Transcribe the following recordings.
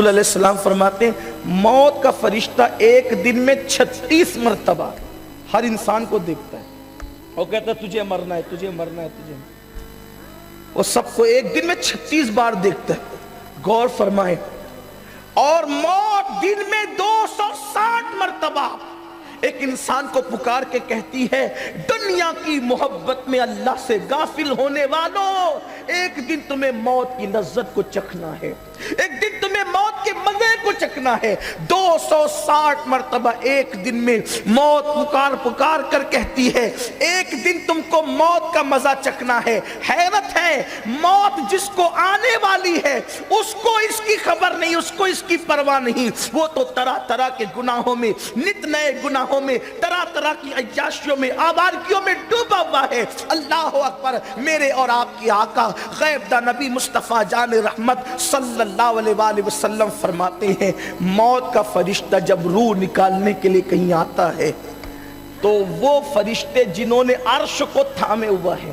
رسول علیہ السلام فرماتے ہیں موت کا فرشتہ ایک دن میں 36 مرتبہ ہر انسان کو دیکھتا ہے اور کہتا ہے تجھے مرنا ہے، تجھے مرنا ہے، تجھے مرنا ہے۔ وہ سب کو ایک دن میں 36 بار دیکھتا ہے۔ غور فرمائیں، اور موت دن میں 260 مرتبہ ایک انسان کو پکار کے کہتی ہے دنیا کی محبت میں اللہ سے غافل ہونے والوں، ایک دن تمہیں موت کی لذت کو چکھنا ہے، ایک دن تمہیں موت کے مزے کو چکھنا ہے۔ 260 مرتبہ ایک دن میں موت پکار پکار کر کہتی ہے ایک دن تم کو موت کا مزہ چکھنا ہے۔ حیرت ہے، موت جس کو آنے والی ہے اس کو اس کی خبر نہیں، اس کو اس کی پرواہ نہیں، وہ تو طرح طرح کے گناہوں میں، نت نئے گناہوں میں، طرح طرح کی عیاشیوں میں، آوارگیوں میں ڈوبا ہوا ہے۔ اللہ اکبر، میرے اور آپ کی آقا غیب دا نبی مصطفیٰ جان رحمت صلی اللہ علیہ وآلہ وسلم فرماتے ہیں موت کا فرشتہ جب روح نکالنے کے لیے کہیں آتا ہے تو وہ فرشتے جنہوں نے عرش کو تھامے ہوا ہے،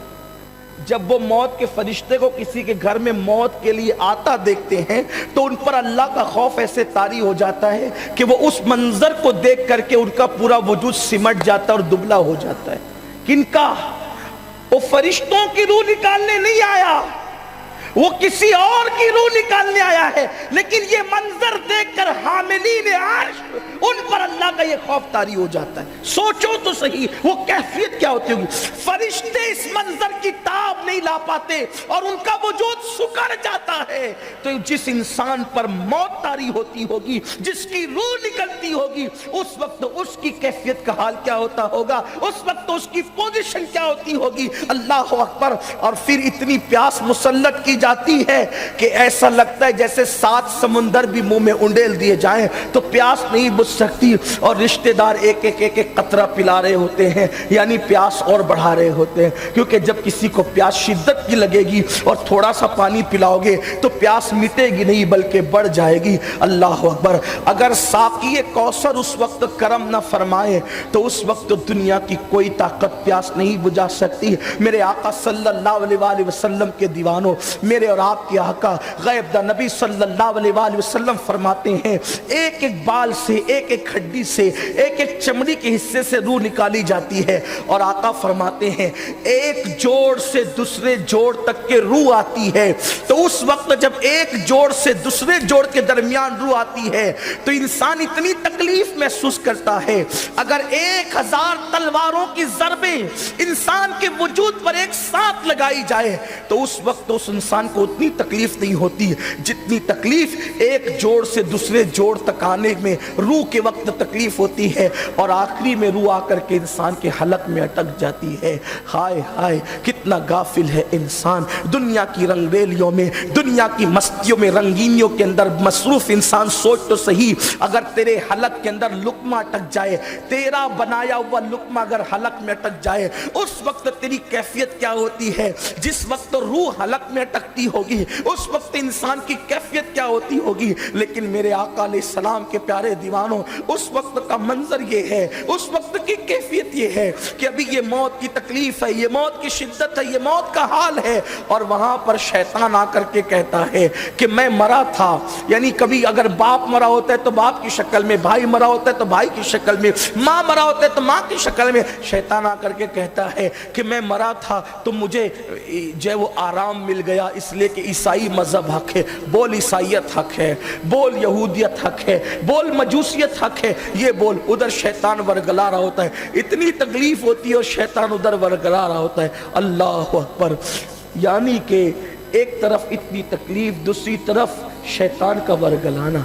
جب وہ موت کے فرشتے کو کسی کے گھر میں موت کے لیے آتا دیکھتے ہیں تو ان پر اللہ کا خوف ایسے طاری ہو جاتا ہے کہ وہ اس منظر کو دیکھ کر کے ان کا پورا وجود سمٹ جاتا ہے اور دبلا ہو جاتا ہے۔ کن کا؟ وہ فرشتوں کی روح نکالنے نہیں آیا، وہ کسی اور کی روح نکالنے آیا ہے، لیکن یہ منظر دیکھ کر حاملین عرش ان پر اللہ کا یہ خوف طاری ہو جاتا ہے۔ سوچو تو صحیح وہ کیفیت کیا ہوتی ہوگی۔ فرشتے اس منظر کی تاب نہیں لا پاتے اور ان کا وجود سکڑ جاتا ہے، تو جس انسان پر موت طاری ہوتی ہوگی، جس کی روح نکلتی ہوگی، اس وقت اس کی کیفیت کا حال کیا ہوتا ہوگا، اس وقت اس کی پوزیشن کیا ہوتی ہوگی۔ اللہ اکبر۔ اور پھر اتنی پیاس مسلط کی جاتی ہے کہ ایسا لگتا ہے جیسے 7 سمندر بھی منہ میں انڈیل دیے جائیں تو پیاس نہیں بجھ سکتی، اور رشتہ دار ایک ایک قطرہ پلا رہے ہوتے ہیں، یعنی پیاس اور بڑھا رہے ہوتے ہیں، کیونکہ جب کسی کو پیاس شدت کی لگے گی اور تھوڑا سا پانی پلاؤ گے تو پیاس مٹے گی نہیں بلکہ بڑھ جائے گی۔ اللہ اکبر۔ اگر ساقی کوثر اس وقت کرم نہ فرمائے تو اس وقت دنیا کی کوئی طاقت پیاس نہیں بجھا سکتی۔ میرے آقا صلی اللہ علیہ وآلہ وسلم کے دیوانوں، میرے اور آپ کے آقا غیب دا نبی صلی اللہ علیہ وآلہ وسلم فرماتے ہیں ایک ایک بال سے، ایک ایک ہڈی سے، ایک ایک چمڑی کے حصے سے روح نکالی جاتی ہے، اور آقا فرماتے ہیں ایک جوڑ سے دوسرے جوڑ تک کے روح آتی ہے، تو اس وقت جب ایک جوڑ سے دوسرے جوڑ کے درمیان روح آتی ہے تو انسان اتنی تکلیف محسوس کرتا ہے، اگر 1000 تلواروں کی ضربیں انسان کے وجود پر ایک ساتھ لگائی جائے تو اس وقت اس انسان کو اتنی تکلیف نہیں ہوتی جتنی تکلیف ایک جوڑ سے دوسرے جوڑ تک آنے میں روح کے وقت تکلیف ہوتی ہے، اور آخری میں روح آ کر کے انسان کے حلق میں اٹک جاتی ہے۔ ہائے ہائے کتنا غافل ہے انسان، دنیا کی رنگ ریلیوں میں، دنیا کی مستیوں میں، رنگینیوں کے اندر مصروف انسان۔ سوچ تو صحیح، اگر تیرے حلق کے اندر لقمہ اٹک جائے، تیرا بنایا ہوا لقمہ اگر حلق میں اٹک جائے، اس وقت تیری کیفیت کیا ہوتی ہے؟ جس وقت روح حلق میں اٹکتی ہوگی اس وقت انسان کی کیفیت کیا ہوتی ہوگی۔ لیکن میرے آقا علیہ السلام کے پیارے دیوانوں، اس وقت کا منظر یہ ہے، اس وقت کی کیفیت یہ ہے کہ ابھی یہ موت کی تکلیف ہے، یہ موت کی شدت ہے، یہ موت کا حال ہے، اور وہاں پر شیطان آ کر کے کہتا ہے کہ میں مرا تھا، یعنی کبھی اگر باپ مرا ہوتا ہے تو باپ کی شکل میں، بھائی مرا ہوتا ہے تو بھائی کی شکل میں، ماں مرا ہوتا ہے تو ماں کی شکل میں، شیطان آ کر کے کہتا ہے کہ میں مرا تھا تو مجھے جو ہے وہ آرام مل گیا، اس لیے کہ عیسائی مذہب حق ہے، بول عیسائیت حق ہے، بول یہودیت حق ہے، بول مجوسیت حق ہے، یہ بول۔ ادھر شیطان ورگلا رہا ہوتا ہے، اتنی تکلیف ہوتی ہے اور شیطان ادھر ورگلا رہا ہوتا ہے۔ اللہ اکبر۔ یعنی کہ ایک طرف اتنی تکلیف، دوسری طرف شیطان کا ورگلانا۔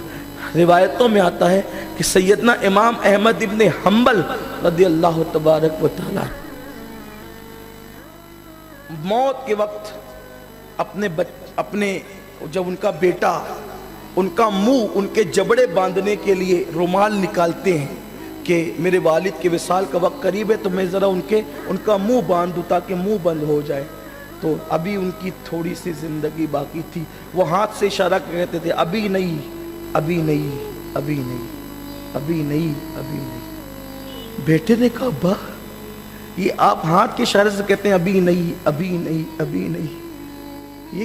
روایتوں میں آتا ہے کہ سیدنا امام احمد ابن حنبل رضی اللہ تبارک و تعالی موت کے وقت اپنے جب ان کا بیٹا ان کا منہ ان کے جبڑے باندھنے کے لیے رومال نکالتے ہیں کہ میرے والد کے وصال کا وقت قریب ہے تو میں ذرا ان کا منہ باندھ دوں تاکہ منہ بند ہو جائے، تو ابھی ان کی تھوڑی سی زندگی باقی تھی، وہ ہاتھ سے اشارہ کہتے تھے ابھی نہیں، ابھی نہیں، ابھی نہیں، ابھی نہیں، ابھی نہیں۔ بیٹے نے کہا ابا یہ آپ ہاتھ کے اشارے سے کہتے ہیں ابھی نہیں، ابھی نہیں، ابھی نہیں، یہ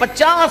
50